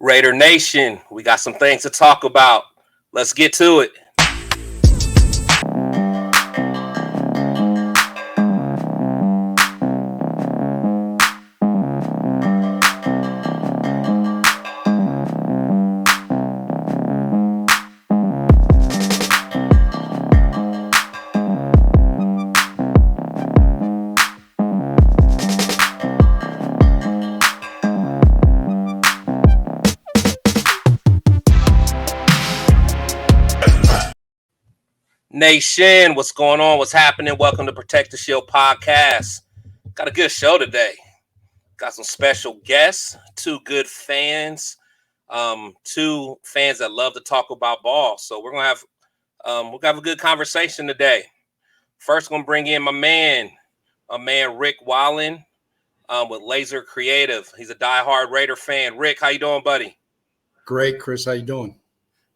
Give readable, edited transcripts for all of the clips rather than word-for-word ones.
Raider Nation, we got some things to talk about. Let's get to it. Nation, what's going on? What's happening? Welcome to Protect the Shield podcast. Got a good show today. Got some special guests, two good fans, two fans that love to talk about ball. So we're gonna have a good conversation today. First, gonna bring in my man Rick Wallen, with Laser Creative. He's a diehard Raider fan. Rick, how you doing, buddy? Great, Chris. How you doing?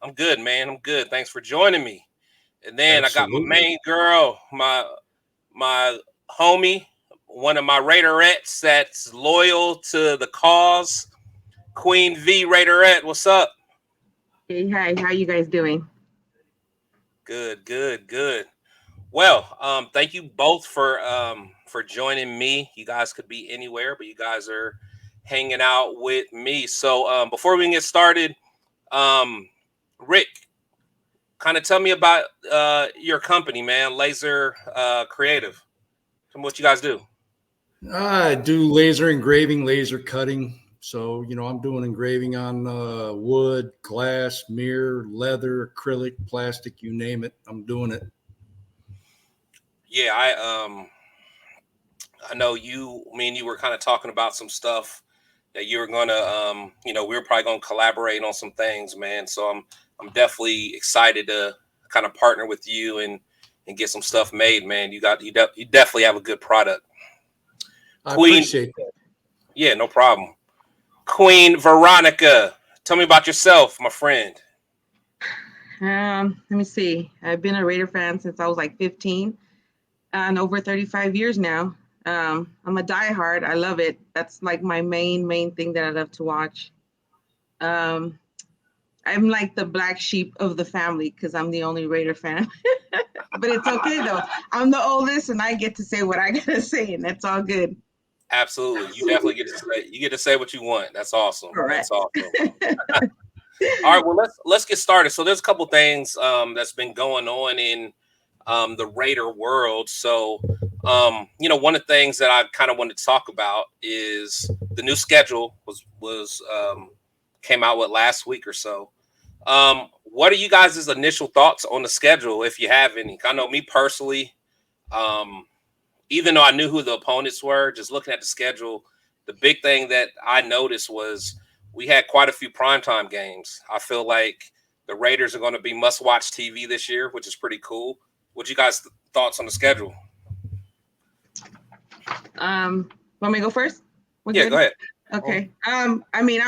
I'm good, man. I'm good. Thanks for joining me. And then Absolutely. I got my main girl, my homie, one of my Raiderettes that's loyal to the cause, Queen V Raiderette. What's up? Hey, hi. How you guys doing? Good. Well, thank you both for joining me. You guys could be anywhere, but you guys are hanging out with me. So before we get started, Rick, kind of tell me about your company, man, Laser Creative. Tell me what you guys do. I do laser engraving, laser cutting. So, I'm doing engraving on wood, glass, mirror, leather, acrylic, plastic, you name it. I'm doing it. Yeah, I know me and you were kind of talking about some stuff that you were gonna, we were probably gonna collaborate on some things, man. So I'm definitely excited to kind of partner with you and get some stuff made, man. You definitely have a good product. I Queen, appreciate that. Yeah, no problem. Queen Veronica, tell me about yourself, my friend. Let me see. I've been a Raider fan since I was like 15 and over 35 years now. I'm a diehard. I love it. That's like my main thing that I love to watch. I'm like the black sheep of the family because I'm the only Raider fan. But it's okay, though. I'm the oldest, and I get to say what I got to say, and that's all good. Absolutely. You definitely get to say what you want. That's awesome. Correct. That's awesome. All right, well, let's get started. So there's a couple things that's been going on in the Raider world. So, one of the things that I kind of wanted to talk about is the new schedule was came out last week or so. What are you guys' initial thoughts on the schedule, if you have any? I know me personally, even though I knew who the opponents were, just looking at the schedule, the big thing that I noticed was we had quite a few primetime games. I feel like the Raiders are going to be must-watch TV this year, which is pretty cool. What you guys' thoughts on the schedule? Want me to go first? Go ahead. Okay. I'm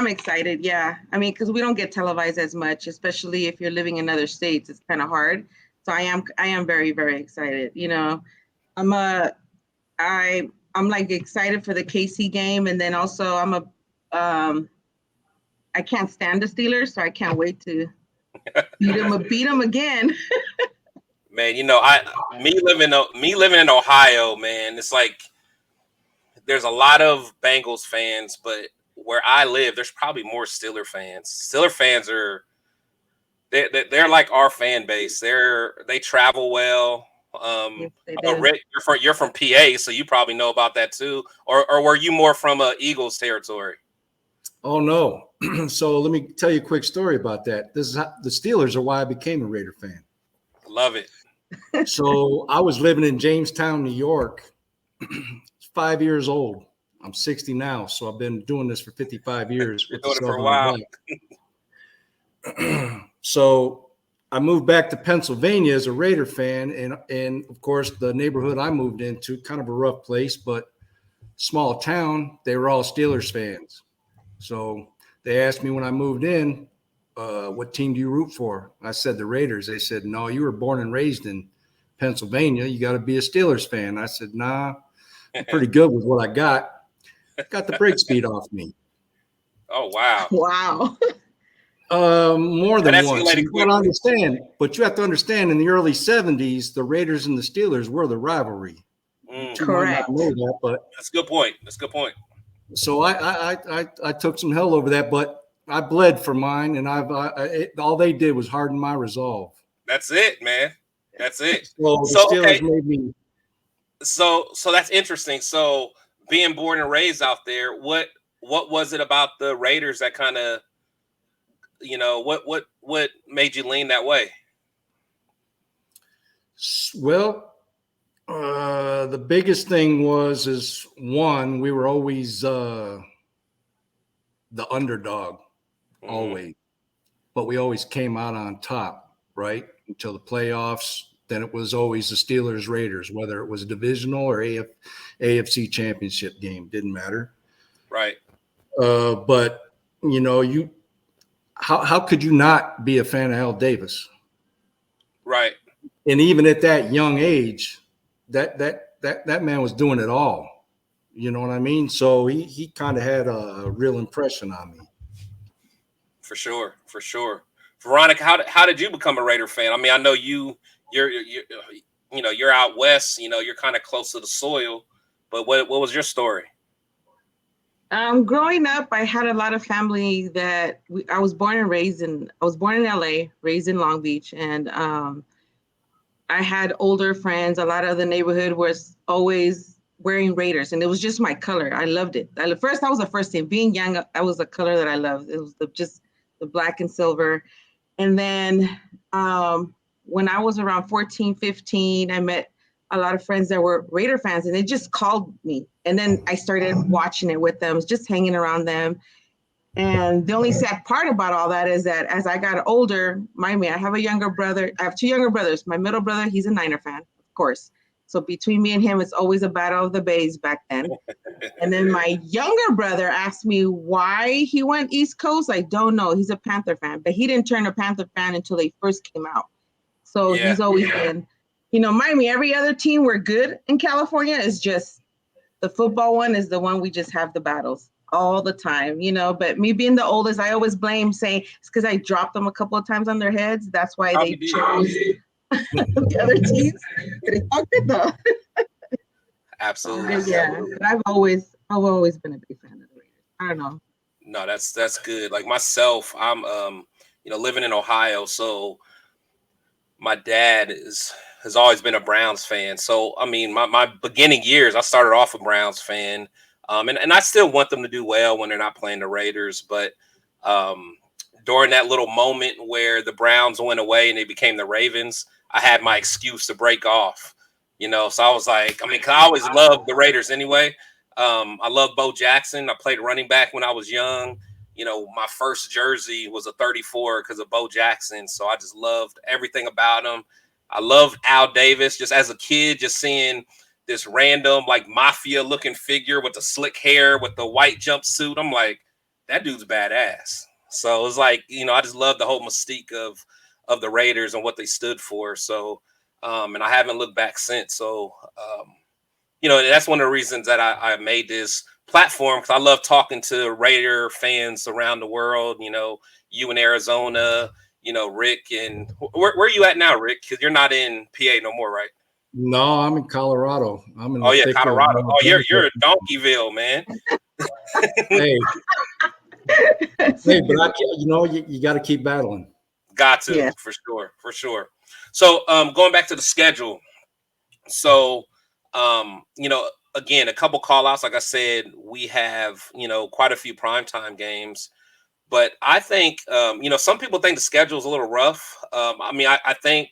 excited. Yeah. Because we don't get televised as much, especially if you're living in other states. It's kind of hard. So I am very, very excited. I'm like excited for the KC game, and then also I can't stand the Steelers, so I can't wait to beat them again. Man, me living in Ohio, man, it's like there's a lot of Bengals fans, but where I live, there's probably more Steeler fans. Steeler fans they're like our fan base. They travel well. Yes, Rick, you're from PA, so you probably know about that too. Or were you more from Eagles territory? Oh, no. So let me tell you a quick story about that. The Steelers are why I became a Raider fan. Love it. So I was living in Jamestown, New York, 5 years old. I'm 60 now, so I've been doing this for 55 years. You're doing it for a while. So I moved back to Pennsylvania as a Raider fan, and of course the neighborhood I moved into, kind of a rough place, but small town, they were all Steelers fans. So they asked me when I moved in, what team do you root for? I said the Raiders. They said, no, you were born and raised in Pennsylvania. You got to be a Steelers fan. I said, nah, I'm pretty good with what I got. Got the brake speed off me. Oh wow. Wow. More than That once. escalated quickly. But you have to understand, in the early 70s, the Raiders and the Steelers were the rivalry. You might not Correct. know that, but That's a good point. That's a good point. so I took some hell over that, but I bled for mine, and all they did was harden my resolve. That's it, man. That's it. So the So Steelers okay. made me. So that's interesting. So being born and raised out there, what was it about the Raiders that kind of, what made you lean that way? Well, the biggest thing is one, we were always the underdog, always, but we always came out on top, right? Until the playoffs. Then it was always the Steelers Raiders, whether it was a divisional or AFC championship game, didn't matter. Right. But how could you not be a fan of Al Davis? Right. And even at that young age, that man was doing it all. You know what I mean? So he kind of had a real impression on me. For sure. Veronica, how did you become a Raider fan? I mean, I know you're out west. You're kind of close to the soil. But what was your story? Growing up, I had a lot of family that I was born in LA, raised in Long Beach. And I had older friends. A lot of the neighborhood was always wearing Raiders, and it was just my color. I loved it. That was the first thing. Being young, that was the color that I loved. It was just the black and silver. And then when I was around 14, 15, I met a lot of friends that were Raider fans, and they just called me. And then I started watching it with them, just hanging around them. And the only sad part about all that is that as I got older, I have a younger brother. I have two younger brothers. My middle brother, he's a Niner fan, of course. So between me and him, it's always a battle of the Bays back then. And then my younger brother asked me why he went East Coast. I don't know. He's a Panther fan, but he didn't turn a Panther fan until they first came out. So He's always been, mind me, every other team we're good in California is just the football one is the one we just have the battles all the time, but me being the oldest, I always blame saying it's because I dropped them a couple of times on their heads. That's why they chose the other teams. Though. Absolutely. Yeah, but I've always been a big fan of the Raiders. I don't know. No, that's good. Like myself, I'm living in Ohio, so my dad has always been a Browns fan. So I mean, my beginning years, I started off a Browns fan. And I still want them to do well when they're not playing the Raiders. But during that little moment where the Browns went away and they became the Ravens, I had my excuse to break off, So I was like, because I always loved the Raiders anyway. I love Bo Jackson. I played running back when I was young. My first jersey was a 34 because of Bo Jackson. So I just loved everything about him. I loved Al Davis just as a kid, just seeing this random like mafia looking figure with the slick hair with the white jumpsuit. I'm like, that dude's badass. So it was like, I just love the whole mystique of the Raiders and what they stood for. So, and I haven't looked back since. So, that's one of the reasons that I made this platform, because I love talking to Raider fans around the world, you in Arizona, Rick, and where are you at now, Rick? Because you're not in PA no more, right? No, I'm in Colorado. I'm in. Colorado. Oh, you're a Donkeyville, man. Hey, but I can't, you got to keep battling. Got to, for sure. So, going back to the schedule. So, again, a couple call outs. Like I said, we have, quite a few primetime games. But I think, some people think the schedule is a little rough. I think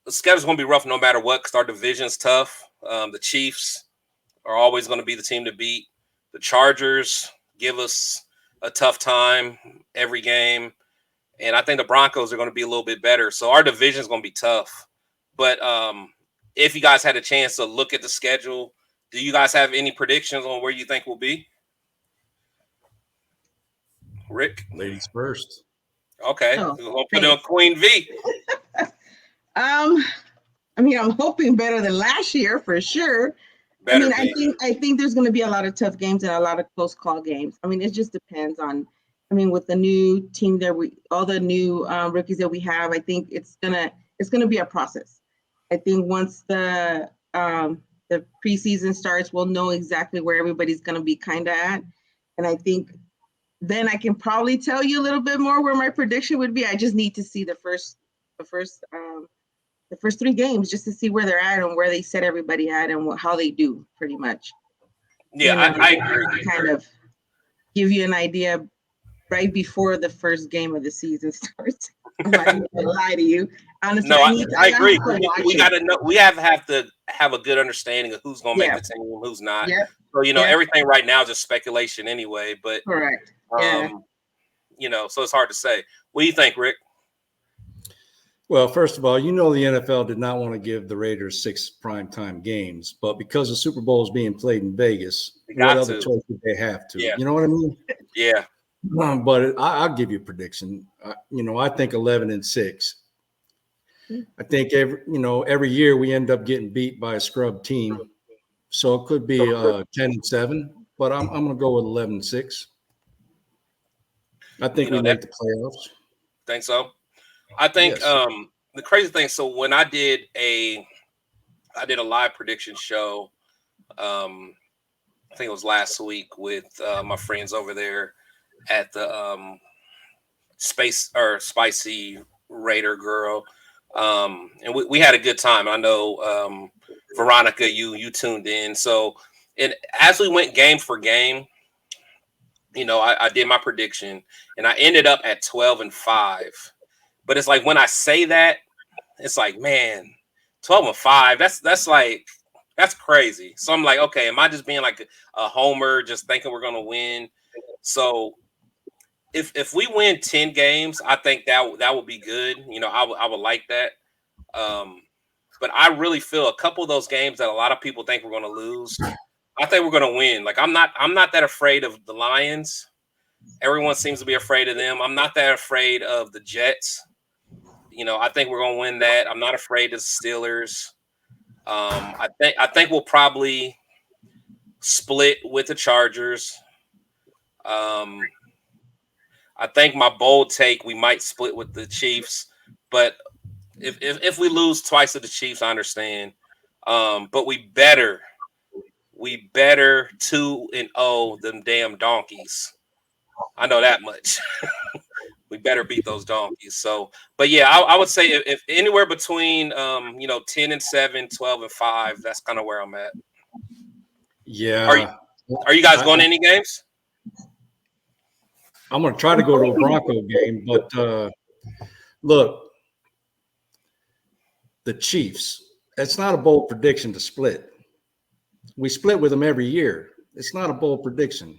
the schedule's going to be rough no matter what, because our division's tough. The Chiefs are always going to be the team to beat. The Chargers give us a tough time every game. And I think the Broncos are going to be a little bit better. So our division's going to be tough. But if you guys had a chance to look at the schedule, do you guys have any predictions on where you think we'll be? Rick? Ladies first. Okay. We'll put it on Queen V. I'm hoping better than last year for sure. Better I be. think there's going to be a lot of tough games and a lot of close call games. I mean, it just depends on. I mean, with the new team all the new rookies that we have, I think it's gonna be a process. I think once the preseason starts, we'll know exactly where everybody's gonna be kind of at, and I think then I can probably tell you a little bit more where my prediction would be. I just need to see the first 3 games just to see where they're at and where they set everybody at and how they do, pretty much. Yeah, I agree. Kind of give you an idea right before the first game of the season starts. I'm not going to lie to you. Honestly, No, I agree. We got to to know. We have to have a good understanding of who's going to make the team, who's not. Yep. So everything right now is just speculation anyway. But correct. So it's hard to say. What do you think, Rick? Well, first of all, the NFL did not want to give the Raiders 6 primetime games, but because the Super Bowl is being played in Vegas, what other choice would they have to? Yeah. You know what I mean? Yeah. But I'll give you a prediction. I think 11-6. I think every year we end up getting beat by a scrub team, so it could be 10-7. But I'm going to go with 11-6. I think we make the playoffs. Think so? I think the crazy thing. So when I did a live prediction show, I think it was last week with my friends over there at the Spicy Raider Girl, and we had a good time. I know Veronica, you tuned in. So, and as we went game for game, I did my prediction, and I ended up at 12-5. But it's like when I say that, it's like, man, 12-5. That's crazy. So I'm like, okay, am I just being like a homer, just thinking we're gonna win? So if we win 10 games, I think that would be good. I would like that. But I really feel a couple of those games that a lot of people think we're gonna lose, I think we're gonna win. Like I'm not that afraid of the Lions. Everyone seems to be afraid of them. I'm not that afraid of the Jets. I think we're gonna win that. I'm not afraid of the Steelers. I think we'll probably split with the Chargers. I think my bold take, we might split with the Chiefs, but if we lose twice to the Chiefs, I understand. But we better 2-0 them damn donkeys. I know that much. We better beat those donkeys. So, but yeah, I would say if anywhere between 10-7, 12-5, that's kind of where I'm at. Yeah. Are you guys going to any games? I'm going to try to go to a Bronco game, but look, the Chiefs, it's not a bold prediction to split. We split with them every year. It's not a bold prediction.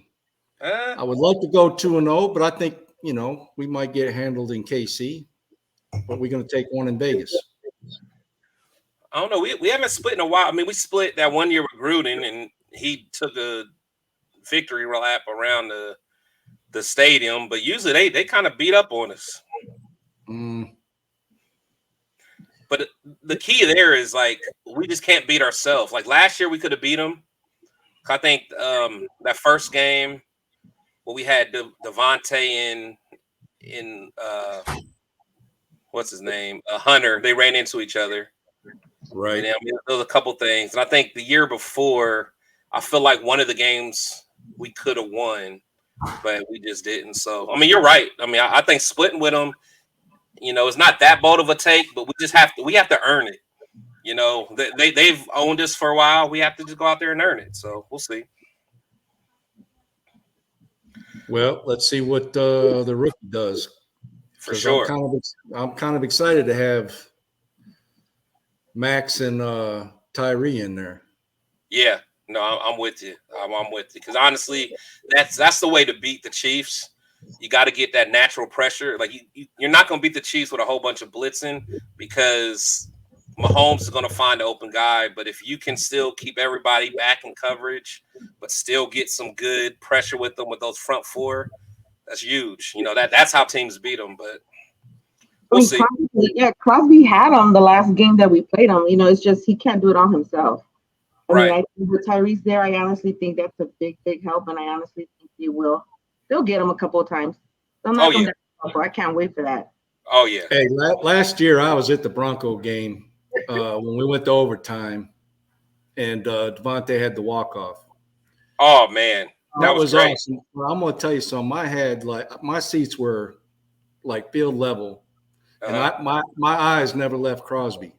I would like to go 2-0, but I think, we might get handled in KC, but we're going to take one in Vegas. I don't know. We haven't split in a while. I mean, we split that one year with Gruden, and he took a victory lap around the stadium, but usually they kind of beat up on us. But the key there is like we just can't beat ourselves. Like last year, we could have beat them. I think that first game where we had Devontae in what's his name, Hunter. They ran into each other. Right. And, I mean, there was a couple things, and I think the year before, I feel like one of the games we could have won, but we just didn't. So, I mean, you're right. I mean, I think splitting with them, it's not that bold of a take, but we have to earn it. They've owned us for a while. We have to just go out there and earn it. So we'll see. Well, let's see what the rookie does. For sure. I'm kind of excited to have Max and Tyree in there. Yeah. No, I'm with you. I'm with you because honestly, that's the way to beat the Chiefs. You got to get that natural pressure. Like you're not going to beat the Chiefs with a whole bunch of blitzing because Mahomes is going to find the open guy. But if you can still keep everybody back in coverage, but still get some good pressure with them with those front four, that's huge. That's how teams beat them. But we'll see. Crosby had him the last game that we played him. It's just he can't do it on himself. I mean, Right. I think with Tyrese there, I honestly think that's a big help, and I honestly think they'll get him a couple of times. They'll knock him down. I can't wait for that. Oh yeah. Hey, last year I was at the Bronco game when we went to overtime, and Devontae had the walk off. Oh man, that was great. awesome. Well, I'm gonna tell you something. I had my seats were like field level, and my eyes never left Crosby.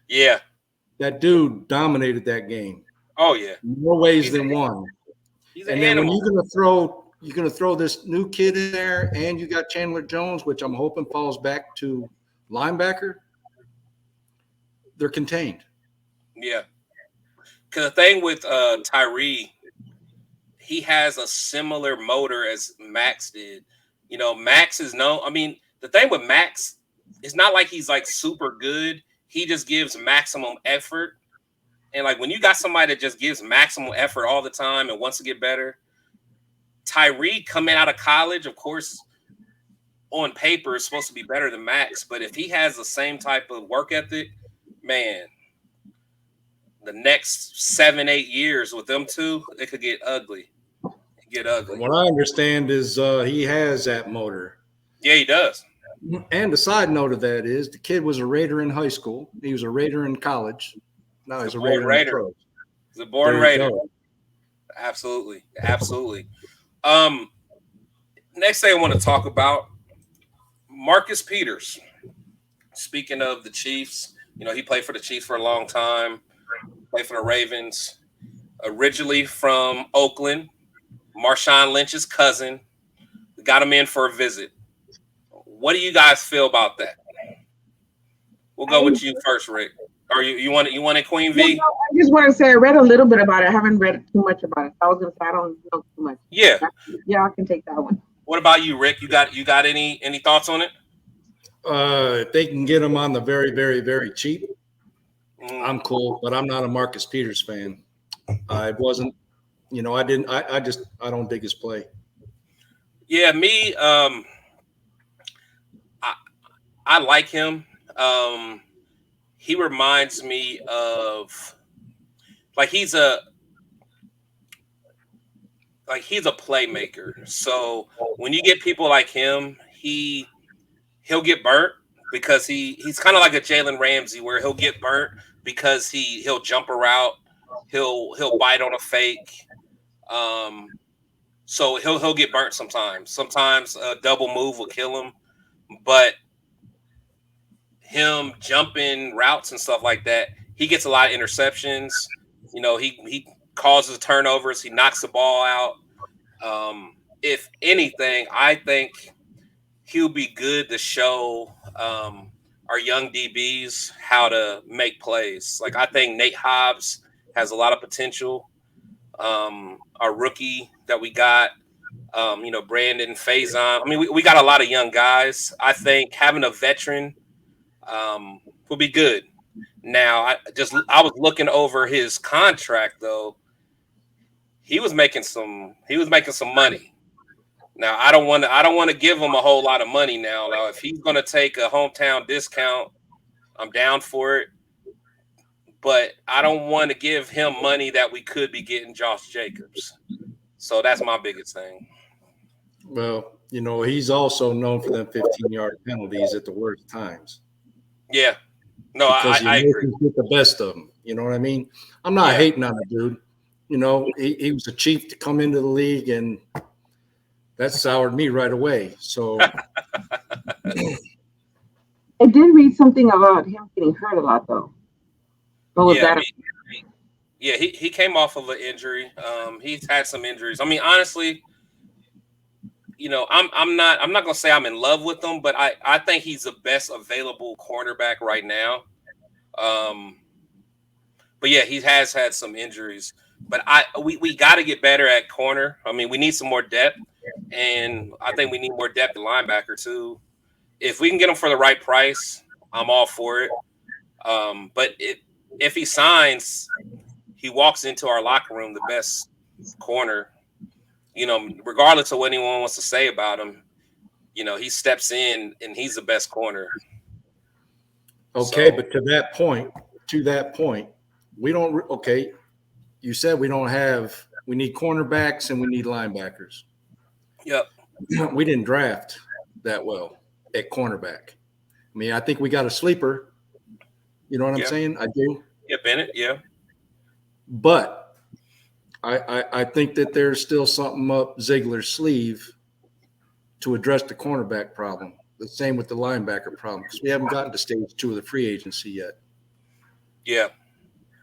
Yeah, that dude dominated that game. Oh yeah, More ways than one. He's and an then animal. when you're gonna throw this new kid in there, and you got Chandler Jones, which I'm hoping falls back to linebacker, they're contained. Yeah, because the thing with Tyree, he has a similar motor as Max did. You know, Max is known. I mean, the thing with Max, it's not like he's like super good. He just gives maximum effort. And like when you got somebody that just gives maximum effort all the time and wants to get better, Tyree coming out of college, of course, on paper is supposed to be better than Max. But if he has the same type of work ethic, man, the next 7-8 years with them two, it could get ugly. What I understand is he has that motor. Yeah, he does. And the side note of that is the kid was a Raider in high school. He was a Raider in college. Now he's a Raider. He's a born Raider. Absolutely. Next thing I want to talk about, Marcus Peters. Speaking of the Chiefs, you know, he played for the Chiefs for a long time, played for the Ravens, originally from Oakland, Marshawn Lynch's cousin. We got him in for a visit. What do you guys feel about that? We'll go with you first, Rick. Or you want it, Queen V? No, I just want to say I read a little bit about it. I haven't read too much about it. I was gonna say I don't know too much. Yeah. Yeah, I can take that one. What about you, Rick? You got any thoughts on it? If they can get him on the very, very, very cheap, I'm cool. But I'm not a Marcus Peters fan. I wasn't. You know, I don't dig his play. Yeah, me. I like him. He reminds me of he's a playmaker. So when you get people like him, he'll get burnt because he's kind of like a Jalen Ramsey where he'll get burnt because he'll jump a route, he'll bite on a fake. So he'll get burnt sometimes. Sometimes a double move will kill him, but him jumping routes and stuff like that, he gets a lot of interceptions. You know, he causes turnovers. He knocks the ball out. If anything, I think he'll be good to show our young DBs how to make plays. Like I think Nate Hobbs has a lot of potential. Our rookie that we got, Brandon Faison. I mean, we got a lot of young guys. I think having a veteran will be good. Now, I was looking over his contract though. He was making some money. Now, I don't want to give him a whole lot of money now. Now, if he's going to take a hometown discount, I'm down for it. But I don't want to give him money that we could be getting Josh Jacobs. So that's my biggest thing. Well, you know, he's also known for them 15-yard penalties at the worst times. Yeah. No, I agree. Get the best of them. You know what I mean? I'm not hating on the dude. You know, he was a Chief to come into the league, and that soured me right away. So I did read something about him getting hurt a lot, though. What was that? He came off of an injury. He's had some injuries. I mean, honestly, you know, I'm not gonna say I'm in love with him, but I think he's the best available cornerback right now. But yeah, he has had some injuries. But we got to get better at corner. I mean, we need some more depth, and I think we need more depth at linebacker too. If we can get him for the right price, I'm all for it. But if he signs, he walks into our locker room the best corner. You know, regardless of what anyone wants to say about him, you know, he steps in and he's the best corner. Okay, but to that point, we don't. Okay, you said we need cornerbacks and we need linebackers. Yep. We didn't draft that well at cornerback. I mean, I think we got a sleeper. You know what I'm saying? I do. Yeah, Bennett. Yeah. But I think that there's still something up Ziegler's sleeve to address the cornerback problem. The same with the linebacker problem, because we haven't gotten to stage 2 of the free agency yet. Yeah.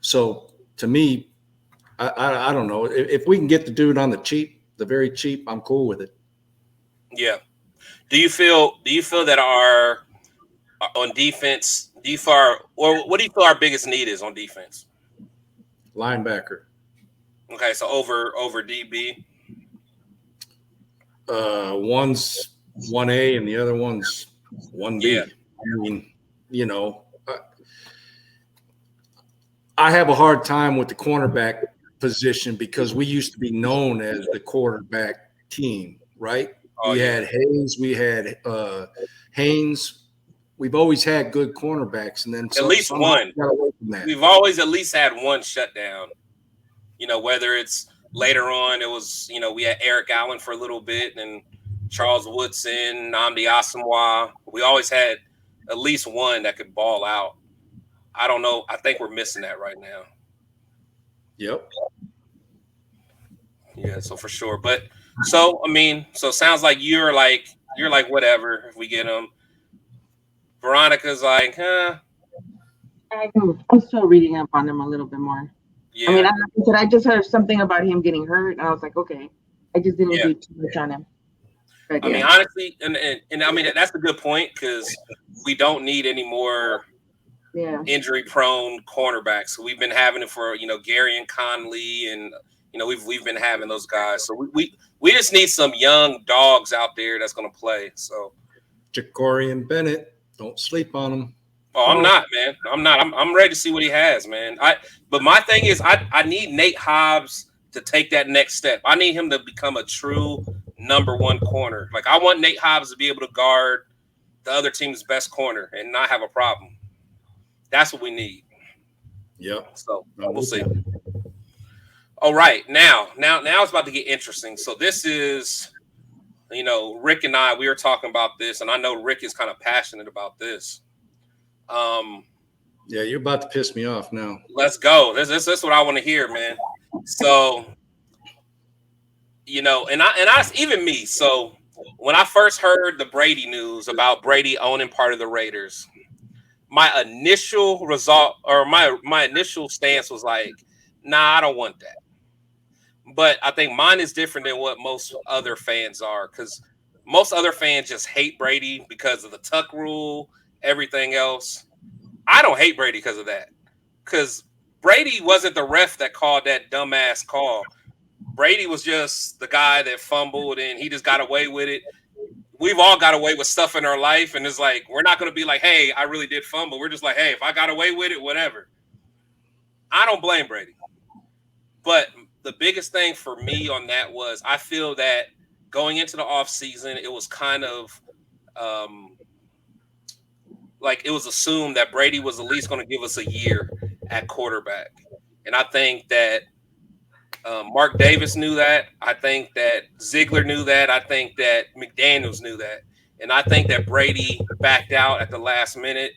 So to me, I don't know. If we can get the dude on the cheap, the very cheap, I'm cool with it. Yeah. Do you feel that our on defense, what do you feel our biggest need is on defense? Linebacker. Okay, so over DB. One's 1A and the other one's 1B. Yeah. I mean, you know, I have a hard time with the cornerback position because we used to be known as the quarterback team, right? We had Hayes, we had Haynes. We've always had good cornerbacks, and then at least one. We've always at least had one shutdown. You know, whether it's later on, it was, you know, we had Eric Allen for a little bit and Charles Woodson, Nnamdi Asomugha. We always had at least one that could ball out. I don't know. I think we're missing that right now. Yep. Yeah, so for sure. But so it sounds like you're like whatever if we get him. Veronica's like, I'm still reading up on him a little bit more. Yeah. I mean, I just heard something about him getting hurt, and I was like, okay. I just didn't do too much on him. But, I mean, honestly, and I mean that's a good point because we don't need any more injury-prone cornerbacks. We've been having it for Gary and Conley, and we've been having those guys. So we just need some young dogs out there that's going to play. So Ja'Cory and Bennett. Don't sleep on him. Oh, I'm not, man. I'm not. I'm ready to see what he has, man. But my thing is, I need Nate Hobbs to take that next step. I need him to become a true number one corner. Like, I want Nate Hobbs to be able to guard the other team's best corner and not have a problem. That's what we need. Yep. So we'll see. All right, now it's about to get interesting. So this is. Rick and I, we were talking about this, and I know Rick is kind of passionate about this. Yeah, you're about to piss me off now. Let's go. This is what I want to hear, man. So, and I even me. So when I first heard the Brady news about Brady owning part of the Raiders, my initial result or my initial stance was like, nah, I don't want that. But I think mine is different than what most other fans are, because most other fans just hate Brady because of the Tuck rule, everything else. I don't hate Brady because of that, because Brady wasn't the ref that called that dumbass call. Brady was just the guy that fumbled, and he just got away with it. We've all got away with stuff in our life, and it's like we're not going to be like, hey, I really did fumble. We're just like, hey, if I got away with it, whatever. I don't blame Brady. But the biggest thing for me on that was I feel that going into the offseason, it was kind of like it was assumed that Brady was at least going to give us a year at quarterback. And I think that Mark Davis knew that. I think that Ziegler knew that. I think that McDaniels knew that. And I think that Brady backed out at the last minute.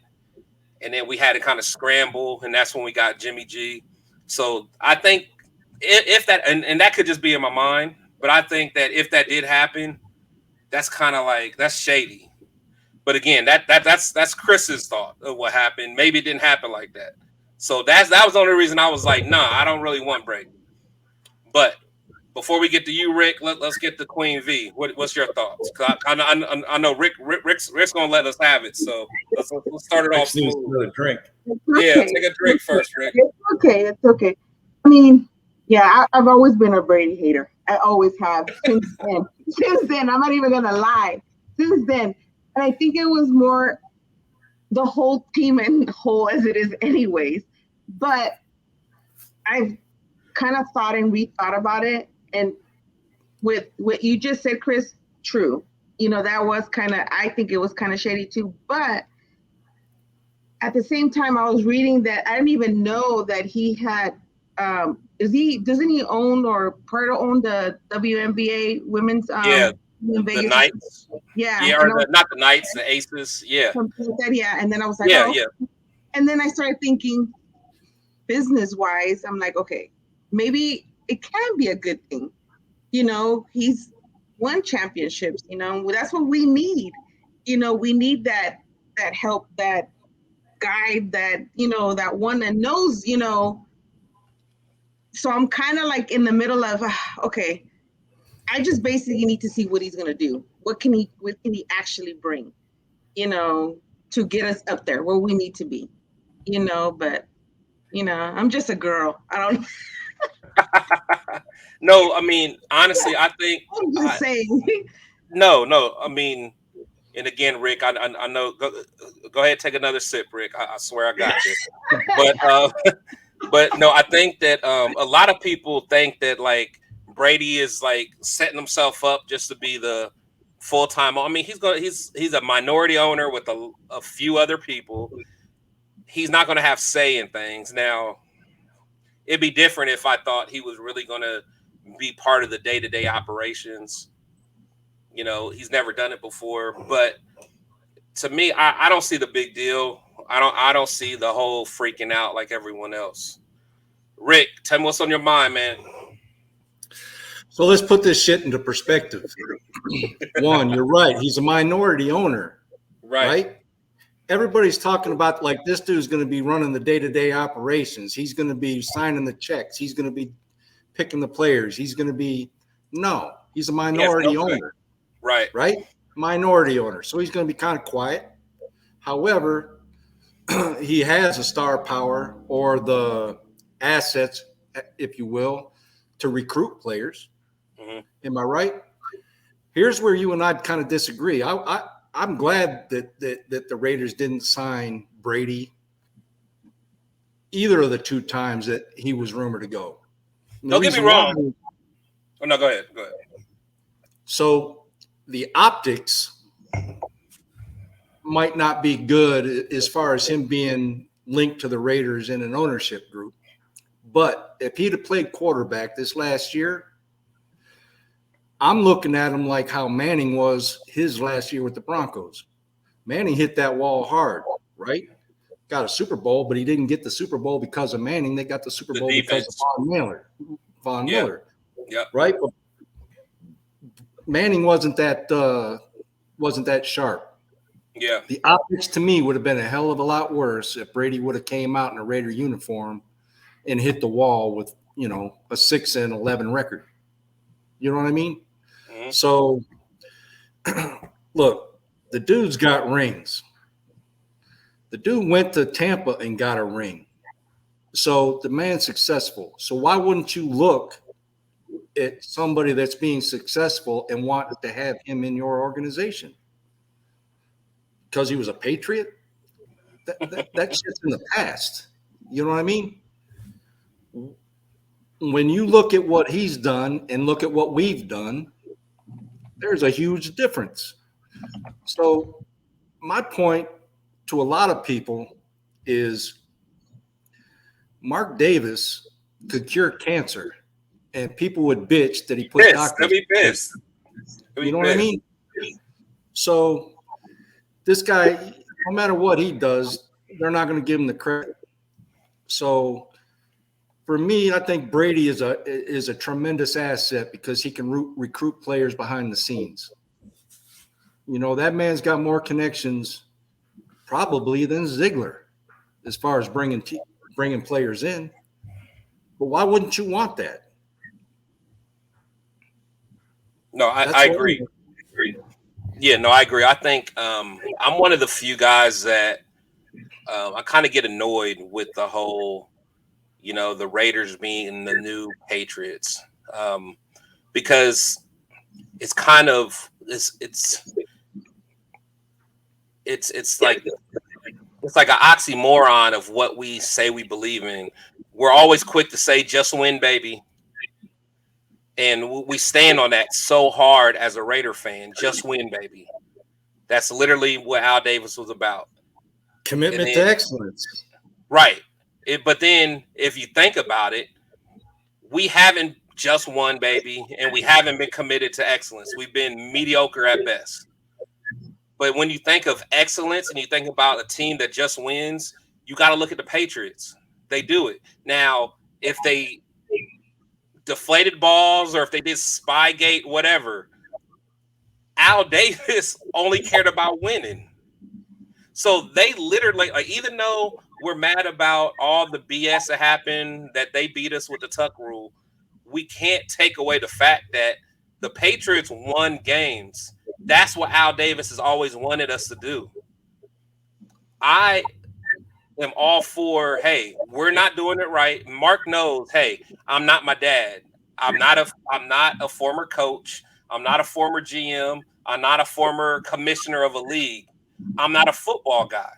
And then we had to kind of scramble. And that's when we got Jimmy G. So I think if that, and that could just be in my mind, but I think that if that did happen, that's kind of like, that's shady. But again, that's Chris's thought of what happened. Maybe it didn't happen like that. So that was the only reason I was like, nah, I don't really want Brady. But before we get to you, Rick, let's get to Queen V. What's your thoughts? Cause I know Rick's gonna let us have it. So let's start it off smooth. Another drink. Yeah, take a drink first, Rick. It's okay. I mean, yeah, I've always been a Brady hater. I always have since then. Since then, I'm not even gonna lie. Since then, and I think it was more the whole team and whole as it is, anyways. But I've kind of thought and rethought about it, and with what you just said, Chris, true. That was I think it was kind of shady too. But at the same time, I was reading that I didn't even know that he had doesn't he own or part of own the WNBA women's Yeah, in the Vegas? Knights. Yeah. Yeah, or not the Knights, the Aces. Yeah. Something like that, yeah. And then I was like, Yeah, oh. yeah. And then I started thinking business wise, I'm like, okay, maybe it can be a good thing. He's won championships, that's what we need. We need that help, that guide, that, that one that knows, so I'm kind of like in the middle of, okay, I just basically need to see what he's going to do. What can he actually bring, to get us up there where we need to be, but, I'm just a girl. I don't. No, I mean, honestly, I think. I'm just saying. No. I mean, and again, Rick, I know. Go ahead, take another sip, Rick. I swear I got you. But no, I think that a lot of people think that like Brady is like setting himself up just to be the full time. I mean, he's a minority owner with a few other people. He's not going to have say in things. Now, it'd be different if I thought he was really going to be part of the day-to-day operations. He's never done it before, but to me, I don't see the big deal. I don't see the whole freaking out like everyone else. Rick, tell me what's on your mind, man. So let's put this shit into perspective. One, you're right. He's a minority owner, right? Everybody's talking about like this dude's going to be running the day-to-day operations. He's going to be signing the checks. He's going to be picking the players. He's going to be he's a minority owner. Right. Minority owner. So he's going to be kind of quiet. However, he has a star power or the assets, if you will, to recruit players. Mm-hmm. Am I right? Here's where you and I kind of disagree. I'm glad that the Raiders didn't sign Brady either of the two times that he was rumored to go. Don't get me wrong. Oh, no, go ahead. So the optics might not be good as far as him being linked to the Raiders in an ownership group. But if he'd have played quarterback this last year, I'm looking at him like how Manning was his last year with the Broncos. Manning hit that wall hard, right? Got a Super Bowl, but he didn't get the Super Bowl because of Manning. They got the Super Bowl because of Von Miller. Yeah. Right? But Manning wasn't that sharp. Yeah. The optics to me would have been a hell of a lot worse if Brady would have came out in a Raider uniform and hit the wall with, a 6-11 record. You know what I mean? Mm-hmm. So, look, the dude's got rings. The dude went to Tampa and got a ring. So the man's successful. So why wouldn't you look at somebody that's being successful and want to have him in your organization? Because he was a Patriot? That shit's in the past. You know what I mean? When you look at what he's done and look at what we've done, there's a huge difference. So my point to a lot of people is Mark Davis could cure cancer, and people would bitch that he put doctors. They'll be pissed. You know what I mean? So this guy, no matter what he does, they're not going to give him the credit. So for me, I think Brady is a tremendous asset because he can recruit players behind the scenes. That man's got more connections probably than Ziegler as far as bringing players in. But why wouldn't you want that? No, I agree. Yeah, no, I agree. I think I'm one of the few guys that I kind of get annoyed with the whole, the Raiders being the new Patriots, because it's kind of it's like an oxymoron of what we say we believe in. We're always quick to say just win, baby. And we stand on that so hard as a Raider fan. Just win, baby. That's literally what Al Davis was about. Commitment to excellence. Right. But then if you think about it, we haven't just won, baby, and we haven't been committed to excellence. We've been mediocre at best. But when you think of excellence and you think about a team that just wins, you got to look at the Patriots. They do it. Now, if they deflated balls or if they did Spygate, whatever, Al Davis only cared about winning. So they literally, like, even though we're mad about all the BS that happened, that they beat us with the tuck rule, we can't take away the fact that the Patriots won games. That's what Al Davis has always wanted us to do. I am all for, hey, we're not doing it right. Mark knows, hey, I'm not my dad. I'm not a former coach. I'm not a former GM. I'm not a former commissioner of a league. I'm not a football guy.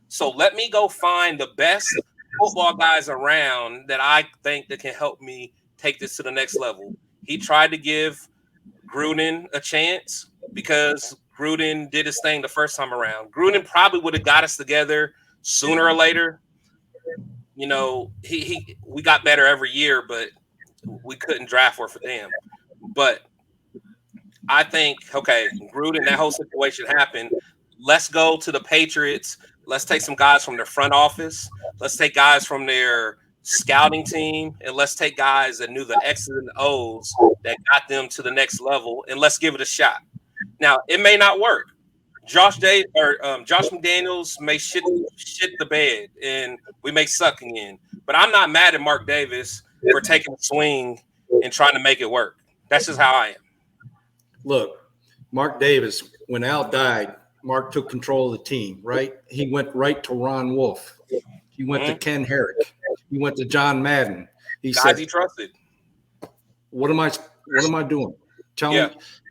So let me go find the best football guys around that I think that can help me take this to the next level. He tried to give Gruden a chance because Gruden did his thing the first time around. Gruden probably would have got us together sooner or later. You know, we got better every year, but we couldn't draft worth a damn. But I think, okay, Gruden, that whole situation happened. Let's go to the Patriots. Let's take some guys from their front office. Let's take guys from their scouting team, and let's take guys that knew the X's and O's that got them to the next level, and let's give it a shot. Now, it may not work. Josh McDaniels may shit the bed, and we may suck again. But I'm not mad at Mark Davis for taking a swing and trying to make it work. That's just how I am. Look, Mark Davis, when Al died, Mark took control of the team, right? He went right to Ron Wolf. He went to Ken Herrick. He went to John Madden. He said, he trusted. What am I doing? Tell me,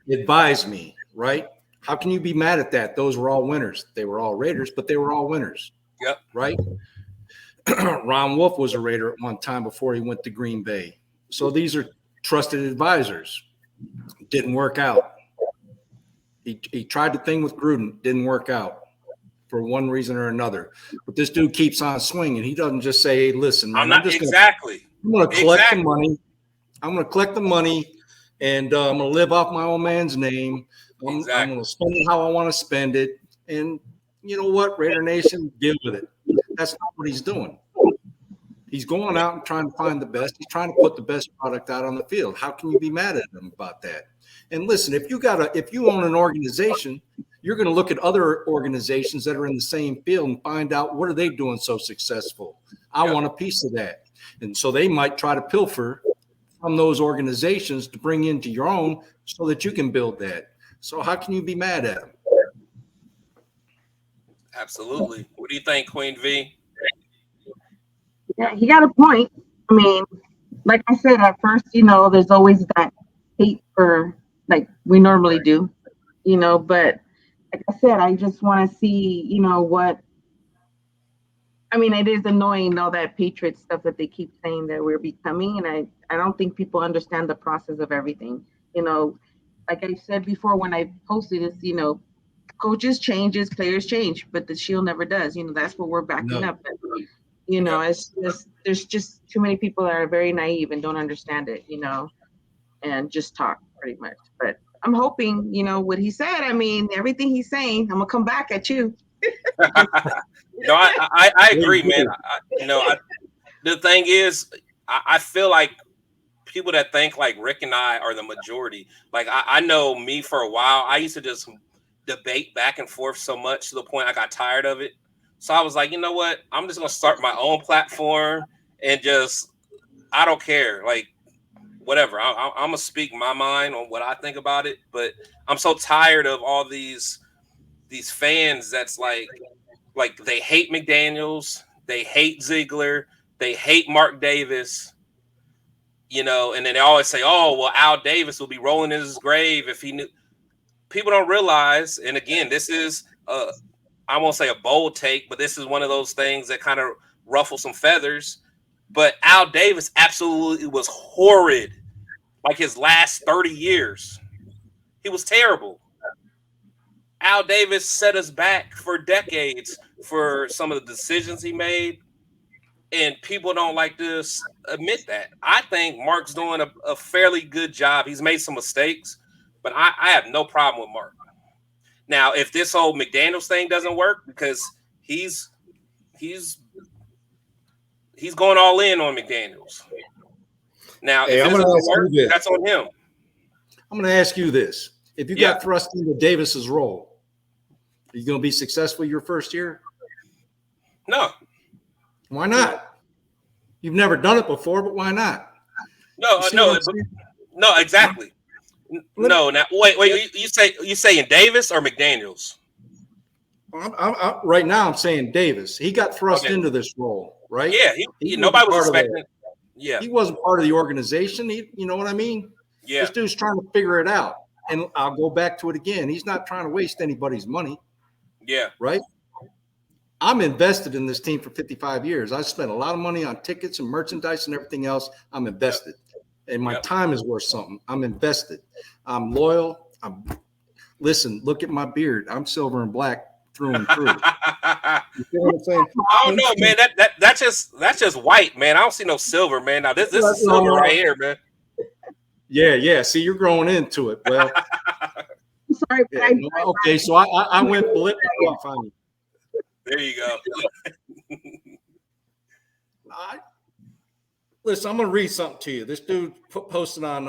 advise me, right? How can you be mad at that? Those were all winners. They were all Raiders, but they were all winners. Yep. Right? Ron Wolf was a Raider at one time before he went to Green Bay. So these are trusted advisors. Didn't work out. He tried the thing with Gruden. Didn't work out for one reason or another. But this dude keeps on swinging. He doesn't just say, hey, listen, man, I'm going to collect the money. I'm going to collect the money, and I'm going to live off my old man's name. I'm going to spend it how I want to spend it. And you know what, Raider Nation, deal with it. That's not what he's doing. He's going out and trying to find the best. He's trying to put the best product out on the field. How can you be mad at him about that? And listen, if you own an organization, you're going to look at other organizations that are in the same field and find out what are they doing so successful. I want a piece of that. And so they might try to pilfer from those organizations to bring into your own so that you can build that. So how can you be mad at them? Absolutely. What do you think, Queen V? Yeah, he got a point. I mean, like I said, at first, there's always that hate for, like we normally do, but like I said, I just want to see, what, I mean, it is annoying all that Patriot stuff that they keep saying that we're becoming. And I don't think people understand the process of everything. Like I said before, when I posted this, coaches changes, players change, but the Shield never does. That's what we're backing up. It's just, there's just too many people that are very naive and don't understand it, and just talk pretty much. But I'm hoping, what he said, I mean, everything he's saying, I'm gonna come back at you. No, I agree, man. The thing is, I feel like people that think like Rick and I are the majority. Like I know me for a while, I used to just debate back and forth so much to the point I got tired of it. So I was like, you know what? I'm just gonna start my own platform and I don't care. Like whatever. I'm gonna speak my mind on what I think about it. But I'm so tired of all these fans that's like they hate McDaniels, they hate Ziegler, they hate Mark Davis, and then they always say, oh, well, Al Davis will be rolling in his grave if he knew. People don't realize, and again, this is I won't say a bold take, but this is one of those things that kind of ruffle some feathers. But Al Davis absolutely was horrid. Like his last 30 years, he was terrible. Al Davis set us back for decades for some of the decisions he made. and people don't like to admit that. I think Mark's doing a fairly good job. He's made some mistakes, but I have no problem with Mark. Now, if this whole McDaniels thing doesn't work, because he's going all in on McDaniels. Now, Hey, if this doesn't work, that's on him. I'm going to ask you this. If you got thrust into Davis's role, are you going to be successful your first year? No. Why not? You've never done it before, but why not? No, exactly. No, now wait. You saying Davis or McDaniels? Right now, I'm saying Davis. He got thrust into this role, right? Yeah, nobody was expecting. Yeah, he wasn't part of the organization. You know what I mean? Yeah, this dude's trying to figure it out, and I'll go back to it again. He's not trying to waste anybody's money. Yeah, right. I'm invested in this team for 55 years. I spent a lot of money on tickets and merchandise and everything else. I'm invested, and my time is worth something. I'm invested. I'm loyal. Listen. Look at my beard. I'm silver and black through and through. You feel what I'm saying? I don't know, man. That's just white, man. I don't see no silver, man. Now this is silver right here, man. Yeah. See, you're growing into it. Well, sorry. Yeah, okay, so I went blip before you find me. There you go. Listen, I'm going to read something to you. This dude posted on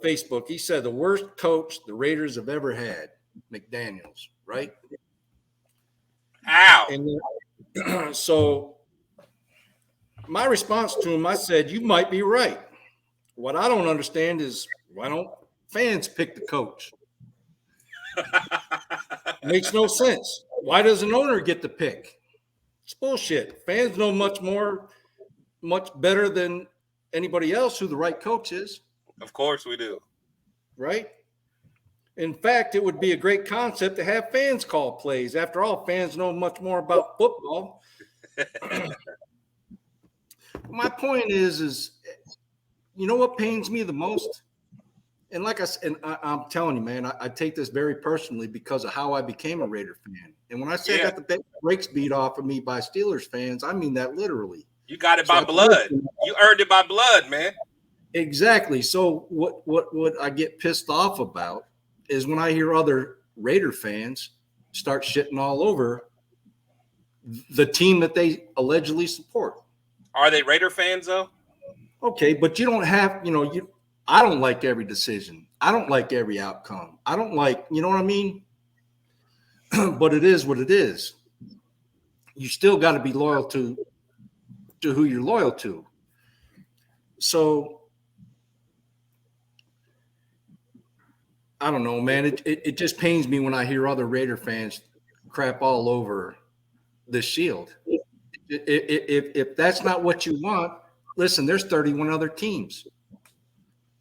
Facebook. He said the worst coach the Raiders have ever had, McDaniels, right? Ow. And so my response to him, I said, you might be right. What I don't understand is why don't fans pick the coach? Makes no sense. Why does an owner get to pick? It's bullshit. Fans know much better than anybody else who the right coach is. Of course we do. Right? In fact, it would be a great concept to have fans call plays. After all, fans know much more about football. My point is, you know what pains me the most? And like I said, I'm telling you, man, I take this very personally because of how I became a Raider fan. And when I say I got the brakes beat off of me by Steelers fans, I mean that literally. You got it by blood. You earned it by blood, man. Exactly. So what I get pissed off about is when I hear other Raider fans start shitting all over the team that they allegedly support. Are they Raider fans though? Okay, but you don't have, I don't like every decision. I don't like every outcome. I don't like, you know what I mean? But it is what it is. You still got to be loyal to who you're loyal to. So I don't know, man. It just pains me when I hear other Raider fans crap all over the Shield. If that's not what you want, listen, there's 31 other teams.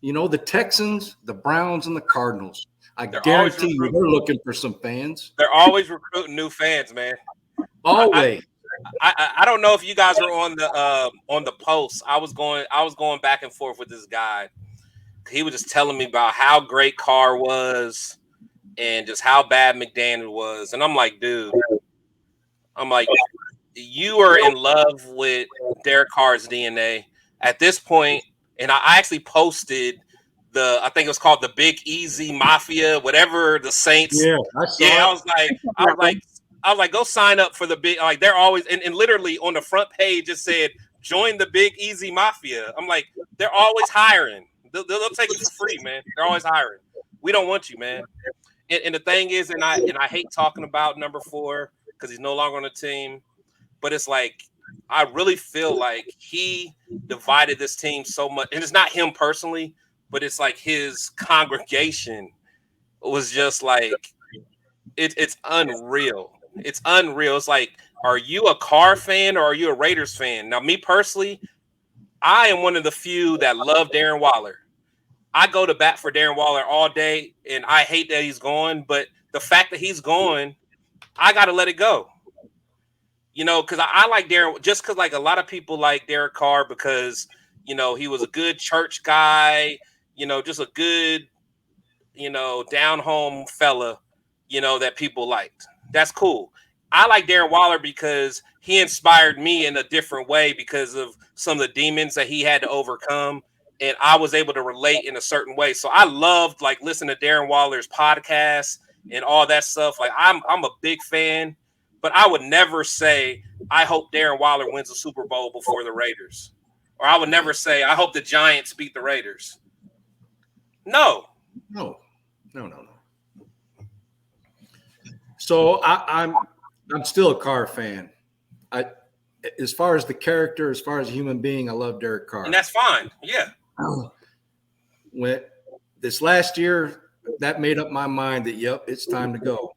The Texans, the Browns, and the Cardinals. I guarantee you they're looking for some fans. They're always recruiting new fans, man. Always. I don't know if you guys were on the post. I was going back and forth with this guy. He was just telling me about how great Carr was and just how bad McDaniel was. And I'm like, dude, you are in love with Derek Carr's DNA at this point. And I actually posted I think it was called the Big Easy Mafia, whatever the Saints. Yeah, I was like, go sign up for the big. Like they're always and literally on the front page it said, join the Big Easy Mafia. I'm like, they're always hiring. They'll take you for free, man. They're always hiring. We don't want you, man. And the thing is, and I hate talking about number 4 because he's no longer on the team, but it's like I really feel like he divided this team so much, and it's not him personally, but it's like his congregation was just like it's unreal. It's unreal. It's like, are you a Carr fan or are you a Raiders fan? Now, me personally, I am one of the few that love Darren Waller. I go to bat for Darren Waller all day, and I hate that he's gone. But the fact that he's gone, I got to let it go. Because I like Darren, just because like a lot of people like Derek Carr because, he was a good church guy, just a good, down home fella, that people liked. That's cool. I like Darren Waller because he inspired me in a different way because of some of the demons that he had to overcome. And I was able to relate in a certain way. So I loved like listening to Darren Waller's podcast and all that stuff. Like I'm a big fan, but I would never say I hope Darren Waller wins a Super Bowl before the Raiders. Or I would never say I hope the Giants beat the Raiders. No. So I'm still a Carr fan. As far as the character, as far as a human being, I love Derek Carr. And that's fine. Yeah. When this last year, that made up my mind that, yep, it's time to go.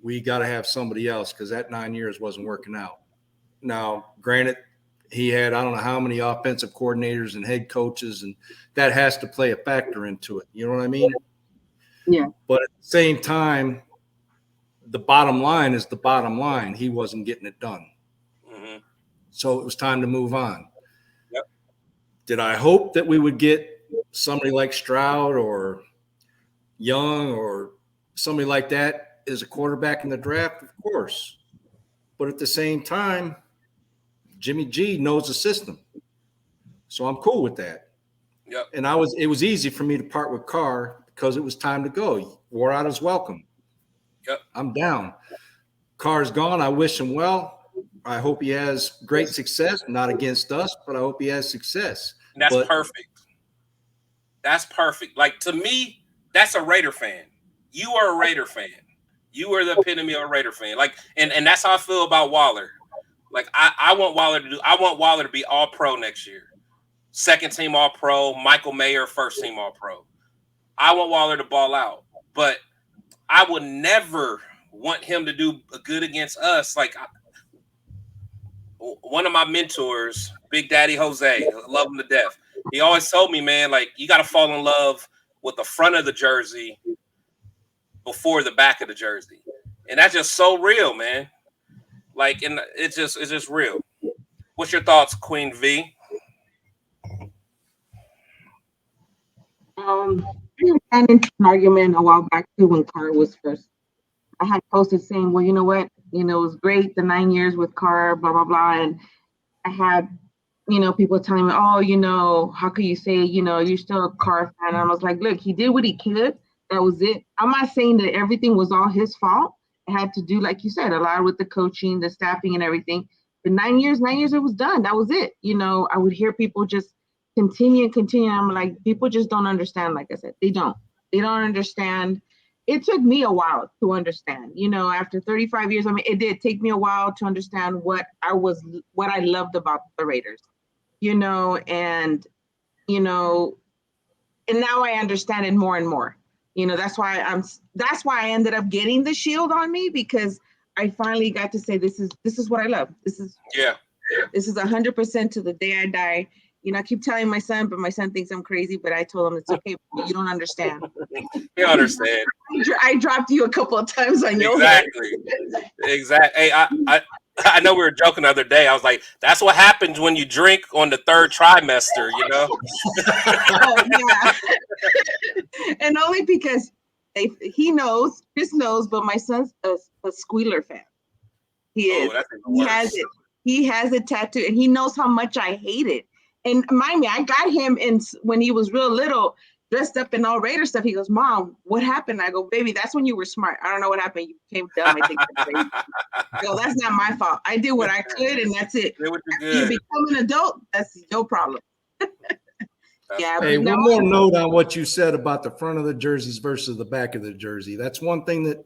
We got to have somebody else because that 9 years wasn't working out. Now, granted, he had, I don't know how many offensive coordinators and head coaches, and that has to play a factor into it. You know what I mean? Yeah. But at the same time, the bottom line is the bottom line. He wasn't getting it done. Mm-hmm. So it was time to move on. Yep. Did I hope that we would get somebody like Stroud or Young or somebody like that as a quarterback in the draft? Of course. But at the same time, Jimmy G knows the system. So I'm cool with that. Yep. And it was easy for me to part with Carr because it was time to go. He wore out his welcome. Yep. I'm down. Carr's gone. I wish him well. I hope he has great success, not against us, but I hope he has success. And that's perfect. That's perfect. Like, to me, that's a Raider fan. You are a Raider fan. You are the epitome of a Raider fan. Like, and that's how I feel about Waller. Like, I want Waller to be all pro next year. Second team all pro, Michael Mayer, first team all pro. I want Waller to ball out. But I would never want him to do good against us. Like, one of my mentors, Big Daddy Jose, I love him to death. He always told me, man, like, you got to fall in love with the front of the jersey before the back of the jersey. And that's just so real, man. Like, and it's just real. What's your thoughts, Queen V? I had an argument a while back too when Carr was first. I had posted saying, well, you know what? You know, it was great, the 9 years with Carr, blah, blah, blah. And I had, you know, people telling me, oh, you know, how could you say, you know, you're still a Carr fan? And I was like, look, he did what he could. That was it. I'm not saying that everything was all his fault. It had to do, like you said, a lot with the coaching, the staffing and everything. The 9 years, it was done. That was it. You know, I would hear people just continue. I'm like, people just don't understand. Like I said, they don't understand. It took me a while to understand, you know, after 35 years. I mean, it did take me a while to understand what I loved about the Raiders, you know, and now I understand it more and more. You know, that's why I ended up getting the shield on me, because I finally got to say, this is what I love. This is 100% to the day I die. You know, I keep telling my son, but my son thinks I'm crazy, but I told him it's okay. You don't understand. You understand. I dropped you a couple of times on your Exactly. Hey, I know we were joking the other day. I was like, that's what happens when you drink on the third trimester, you know? Oh, yeah. And only because Chris knows, but my son's a Squealer fan. He is. He has it tattooed, and he knows how much I hate it. And mind me, I got him when he was real little, dressed up in all Raider stuff. He goes, Mom, what happened? I go, baby, that's when you were smart. I don't know what happened. You became dumb. I think that's crazy. I go, that's not my fault. I did what I could, and that's it. You become an adult, that's no problem. Yeah. Hey, one more note on what you said about the front of the jerseys versus the back of the jersey. That's one thing that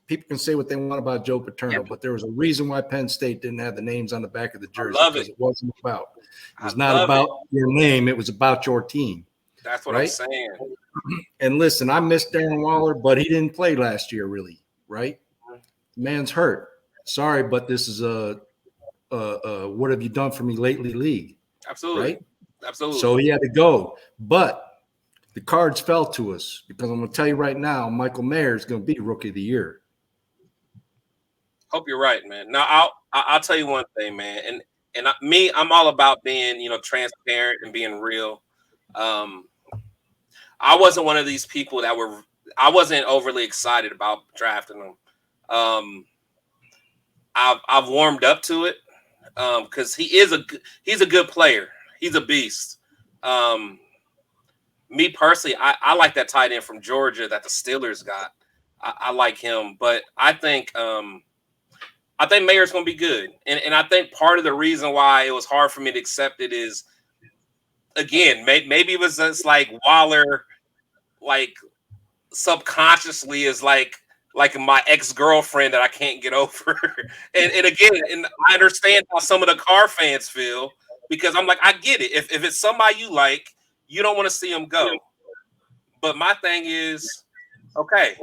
people can say what they want about Joe Paterno, but there was a reason why Penn State didn't have the names on the back of the jersey. Because it wasn't about. It was not about your name. It was about your team. That's what I'm saying. And listen, I miss Darren Waller, but he didn't play last year, really, right? The man's hurt. Sorry, but this is a what have you done for me lately league. Absolutely. Right? Absolutely. So he had to go. But the cards fell to us, because I'm going to tell you right now, Michael Mayer is going to be Rookie of the Year. Hope you're right, man. Now, I'll tell you one thing, man. And I'm all about being, you know, transparent and being real. I wasn't one of these people I wasn't overly excited about drafting them. I've warmed up to it because he's a good player. He's a beast. Me personally, I like that tight end from Georgia that the Steelers got. I like him, but I think Mayer's going to be good, and I think part of the reason why it was hard for me to accept it is, again, maybe it was just like Waller, like subconsciously is like my ex-girlfriend that I can't get over, and again, and I understand how some of the Carr fans feel because I'm like, I get it. If it's somebody you like, you don't want to see him go. But my thing is, okay,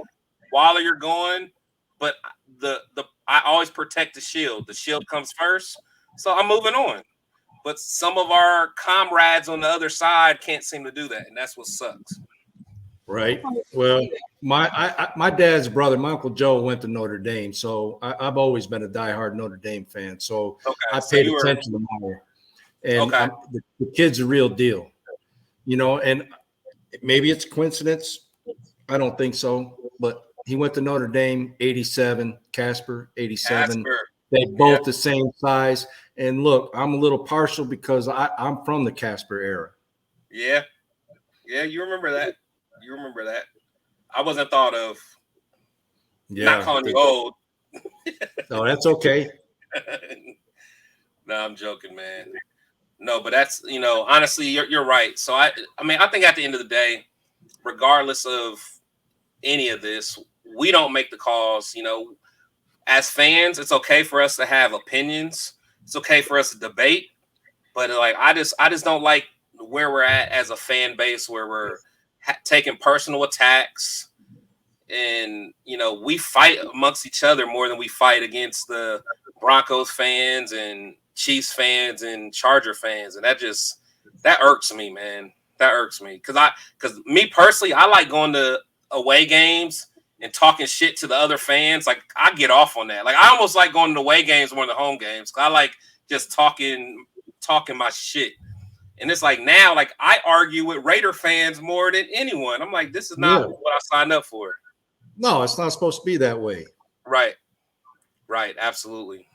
Waller, you're going, but I always protect the shield. The shield comes first, so I'm moving on. But some of our comrades on the other side can't seem to do that, and that's what sucks. Right. Well, my dad's brother, my Uncle Joe, went to Notre Dame, so I've always been a diehard Notre Dame fan. So I paid attention to Meyer, and the kid's a real deal, And maybe it's a coincidence. I don't think so, but he went to Notre Dame, 87, Casper, 87. They both the same size. And look, I'm a little partial because I'm from the Casper era. Yeah. Yeah, you remember that. I wasn't thought of. Yeah. Not calling you old. No, that's okay. No, I'm joking, man. No, but that's, honestly, you're right. So I think at the end of the day, regardless of any of this, we don't make the calls. As fans, it's okay for us to have opinions. It's okay for us to debate, but like I just don't like where we're at as a fan base, where we're taking personal attacks, and we fight amongst each other more than we fight against the Broncos fans and Chiefs fans and Charger fans, and that irks me, man. That irks me because me personally, I like going to away games and talking shit to the other fans. Like, I get off on that. Like, I almost like going to away games more than home games. I like just talking my shit. And it's like now, like, I argue with Raider fans more than anyone. I'm like, this is not what I signed up for. No, it's not supposed to be that way. Right. Absolutely.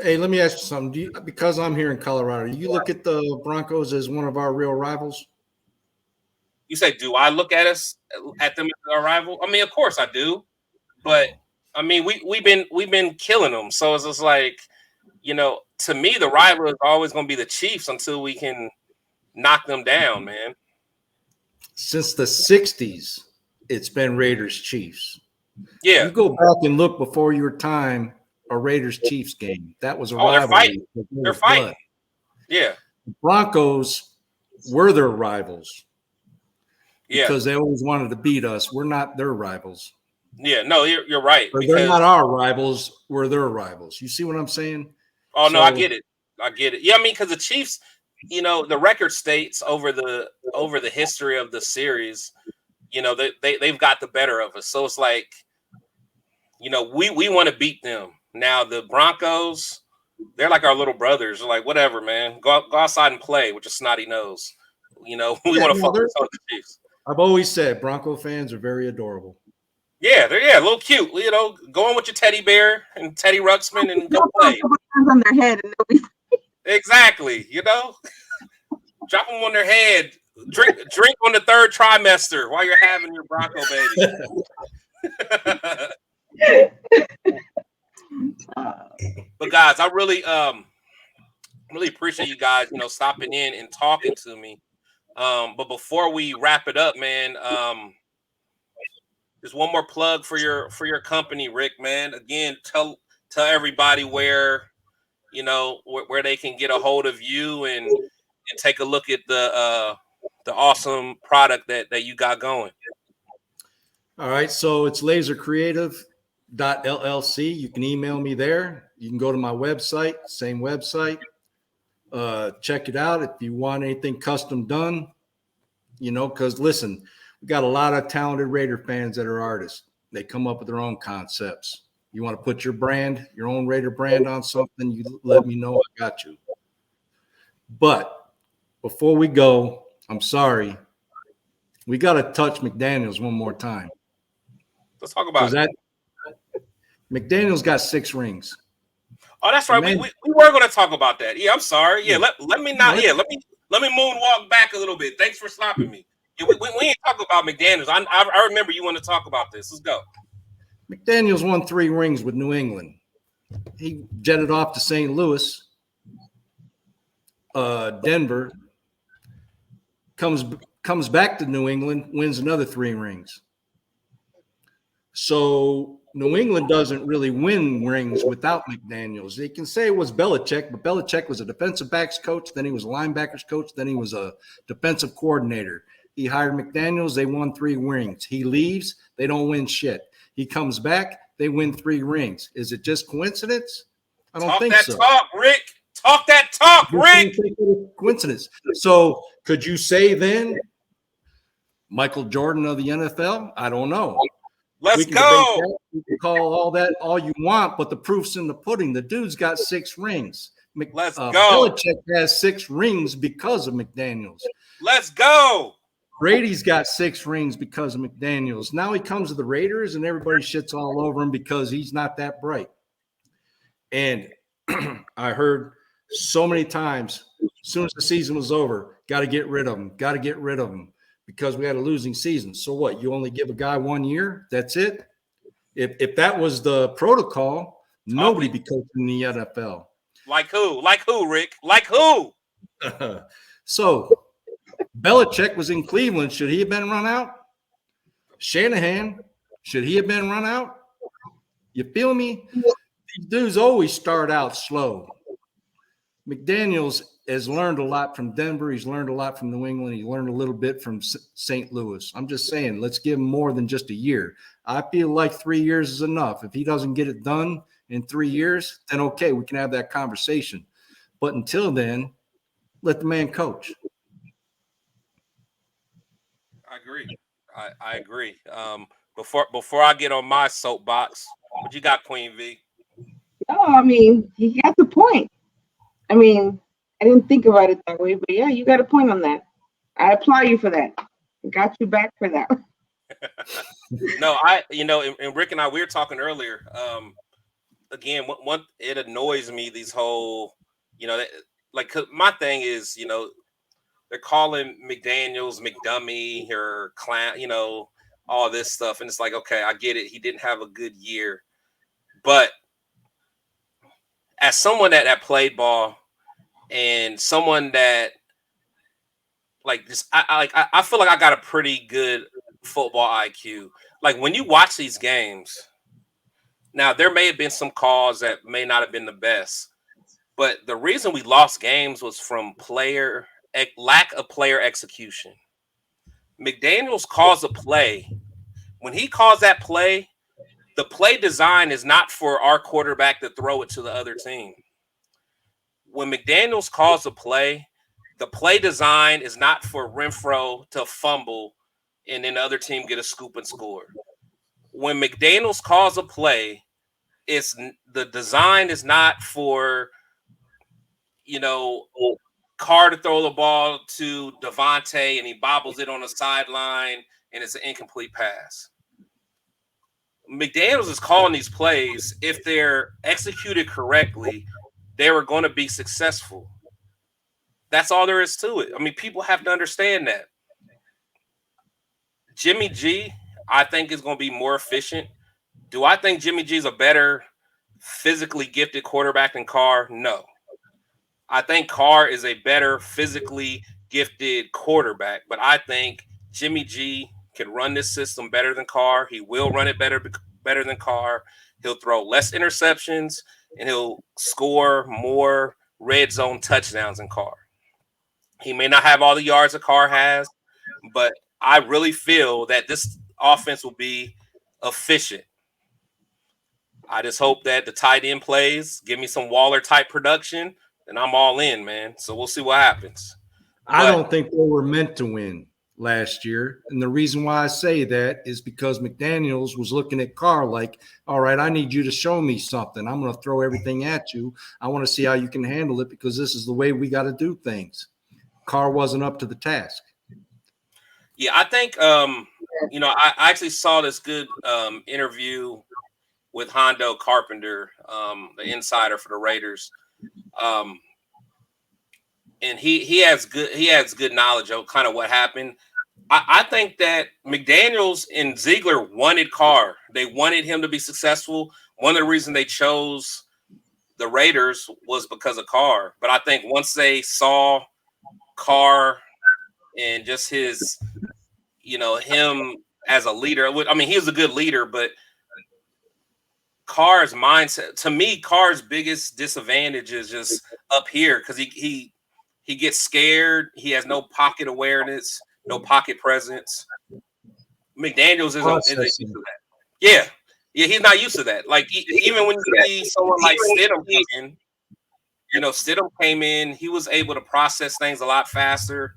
Hey, let me ask you something. Because I'm here in Colorado, do you look at the Broncos as one of our real rivals? You say, do I look at them as our rival? I mean, of course I do, but I mean, we've been killing them. So it's just like, to me, the rival is always going to be the Chiefs until we can knock them down, man. Since the 60s, it's been Raiders Chiefs. Yeah. You go back and look before your time, a Raiders Chiefs game. That was a rivalry. They're fighting. Yeah. The Broncos were their rivals. Yeah. Because they always wanted to beat us. We're not their rivals. Yeah, no, you're right. They're not our rivals. We're their rivals. You see what I'm saying? Oh, no, I get it. Yeah, I mean, because the Chiefs, the record states over the history of the series, they've got the better of us. So it's like, we want to beat them. Now, the Broncos, they're like our little brothers. They're like, whatever, man. Go outside and play with your snotty nose. We want to focus on the Chiefs. I've always said Bronco fans are very adorable. Yeah, they're a little cute. Go on with your teddy bear and Teddy Ruxpin and go play. On their head and they'll be exactly. Drop them on their head. Drink on the third trimester while you're having your Bronco baby. But guys, I really appreciate you guys, stopping in and talking to me. But before we wrap it up, man, just one more plug for your company, Rick, man. Again, tell everybody where they can get a hold of you and take a look at the awesome product that you got going. All right, so it's lasercreative.llc. You can email me there. You can go to my website, same website. Check it out if you want anything custom done, because listen, we got a lot of talented Raider fans that are artists. They come up with their own concepts. You want to put your own Raider brand on something, you let me know. I got you. But before we go, I'm sorry. We got to touch McDaniels one more time. Let's talk about that. McDaniels got 6 rings. Oh, that's right. We were going to talk about that. Yeah, I'm sorry. Yeah, let me not. Yeah, let me moonwalk back a little bit. Thanks for stopping me. Yeah, we ain't talking about McDaniels. I remember you want to talk about this. Let's go. McDaniels won 3 rings with New England. He jetted off to St. Louis, Denver, comes back to New England, wins another 3 rings. So New England doesn't really win rings without McDaniels. They can say it was Belichick, but Belichick was a defensive backs coach, then he was a linebackers coach, then he was a defensive coordinator. He hired McDaniels, they won 3 rings. He leaves, they don't win shit. He comes back, they win 3 rings. Is it just coincidence? I don't think so. Talk, Rick. Talk that talk, Rick. Coincidence. So could you say then Michael Jordan of the NFL? I don't know. Let's go. You can call all that all you want, but the proof's in the pudding. The dude's got 6 rings. Let's go. Belichick has 6 rings because of McDaniels. Let's go. Brady's got 6 rings because of McDaniels. Now he comes to the Raiders and everybody shits all over him because he's not that bright. And I heard so many times, as soon as the season was over, got to get rid of him, because we had a losing season. So what? You only give a guy 1 year? That's it? If that was the protocol, nobody be coaching in the NFL. Like who? Like who, Rick? Like who? So Belichick was in Cleveland. Should he have been run out? Shanahan, should he have been run out? You feel me? These dudes always start out slow. McDaniels has learned a lot from Denver. He's learned a lot from New England. He learned a little bit from St. Louis. I'm just saying, let's give him more than just a year. I feel like 3 years is enough. If he doesn't get it done in 3 years, then okay, we can have that conversation. But until then, let the man coach. I agree. I agree. Before I get on my soapbox, what you got, Queen V? No, I mean, he got the point. I mean, I didn't think about it that way, but yeah, you got a point on that. I applaud you for that. I got you back for that. No, and Rick and I, we were talking earlier. Again, it annoys me, these whole, like, 'cause my thing is, they're calling McDaniels McDummy or clown, all this stuff. And it's like, okay, I get it. He didn't have a good year. But as someone that played ball and someone that like this, I feel like I got a pretty good football IQ. Like when you watch these games, now there may have been some calls that may not have been the best, but the reason we lost games was from lack of player execution. McDaniels calls a play. When he calls that play, the play design is not for our quarterback to throw it to the other team. When McDaniels calls a play, the play design is not for Renfro to fumble and then the other team get a scoop and score. When McDaniels calls a play, the design is not for, Carr to throw the ball to Devontae and he bobbles it on the sideline and it's an incomplete pass. McDaniels is calling these plays. If they're executed correctly, they were going to be successful. That's all there is to it. I mean, people have to understand that. Jimmy G, I think, is going to be more efficient. Do I think Jimmy G is a better physically gifted quarterback than Carr? No. I think Carr is a better physically gifted quarterback, but I think Jimmy G can run this system better than Carr. He will run it better than Carr. He'll throw less interceptions and he'll score more red zone touchdowns than Carr. He may not have all the yards that Carr has, but I really feel that this offense will be efficient. I just hope that the tight end plays, give me some Waller type production, and I'm all in, man. So we'll see what happens. I don't think they were meant to win last year. And the reason why I say that is because McDaniels was looking at Carr like, all right, I need you to show me something. I'm going to throw everything at you. I want to see how you can handle it because this is the way we got to do things. Carr wasn't up to the task. Yeah, I think, I actually saw this good interview with Hondo Carpenter, the insider for the Raiders. And he has good knowledge of kind of what happened. I think that McDaniels and Ziegler wanted Carr. They wanted him to be successful. One of the reasons they chose the Raiders was because of Carr. But I think once they saw Carr and just his, him as a leader. I mean, he was a good leader, but Carr's mindset, to me, Carr's biggest disadvantage is just up here because he gets scared. He has no pocket awareness, no pocket presence. McDaniels isn't used to that. Yeah, he's not used to that. Like even when you see someone like Stidham come in, Stidham came in, he was able to process things a lot faster.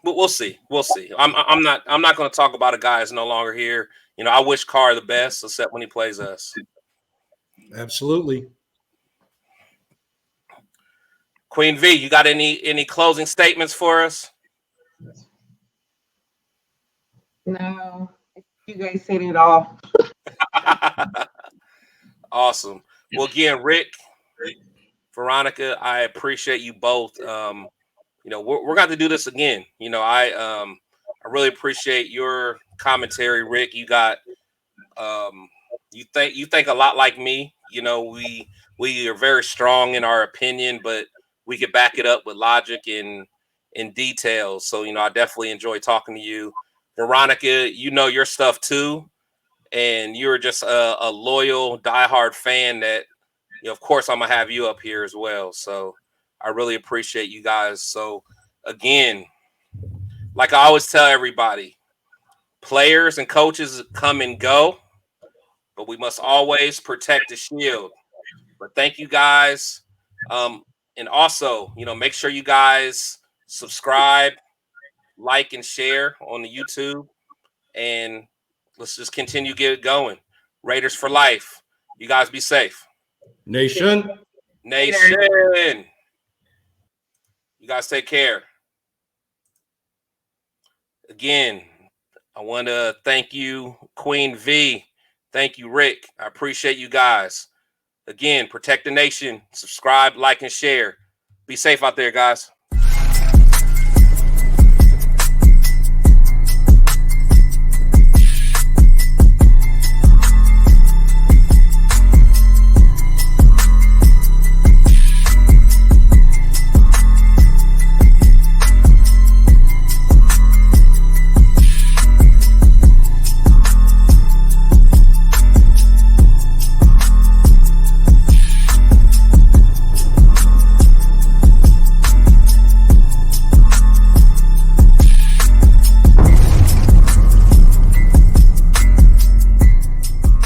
But we'll see. We'll see. I'm not going to talk about a guy that's no longer here. I wish Carr the best, except when he plays us. Absolutely. Queen V, you got any closing statements for us? No, you guys said it all. Awesome. Well, again, Rick, Veronica, I appreciate you both. We're going to do this again. I really appreciate your commentary, Rick. You got you think a lot like me. We are very strong in our opinion, but we could back it up with logic and in details. So, I definitely enjoy talking to you. Veronica, your stuff too. And you're just a loyal, diehard fan that, of course, I'm going to have you up here as well. So I really appreciate you guys. So, again, like I always tell everybody, players and coaches come and go, but we must always protect the shield. But thank you guys. And also, make sure you guys subscribe, like, and share on the YouTube. And let's just continue to get it going. Raiders for life. You guys be safe. Nation. You guys take care. Again, I want to thank you, Queen V. Thank you, Rick. I appreciate you guys. Again, protect the nation. Subscribe, like, and share. Be safe out there, guys.